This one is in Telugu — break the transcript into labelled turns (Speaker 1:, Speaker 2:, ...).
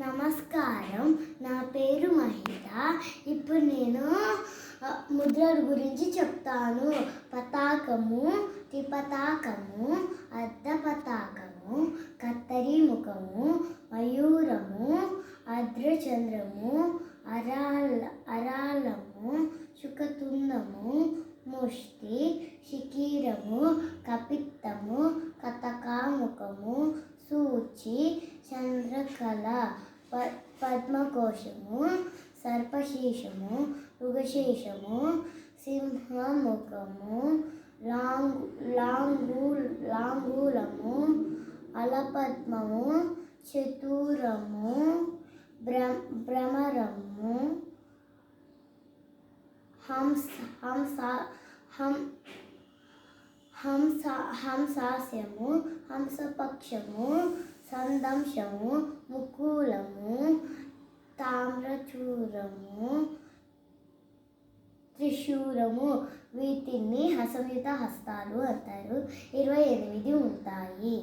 Speaker 1: నమస్కారం, నా పేరు మహిత. ఇప్పుడు నేను ముద్రల గురించి చెప్తాను. పతాకము, త్రిపతాకము, అర్ధ పతాకము, కత్తరి ముఖము, మయూరము, అర్ధచంద్రము, అరాళము, శుకతుండము, ముష్టి, శిఖిరము, కపిత్తము, కతకాముఖము, సూచి, చంద్రకళ, పద్మకోశము, సర్పశీర్షము, మృగశీర్షము, సింహముఖము, లాంగూలము, అలపద్మము, చతురము, భ్రమరము, హంసాస్యము, హంసపక్షము, సందంశము, ముకులము, తామ్రచూరము, త్రిశూలము. వీటిని హసంయుత హస్తాలు అంటారు. 28 ఉంటాయి.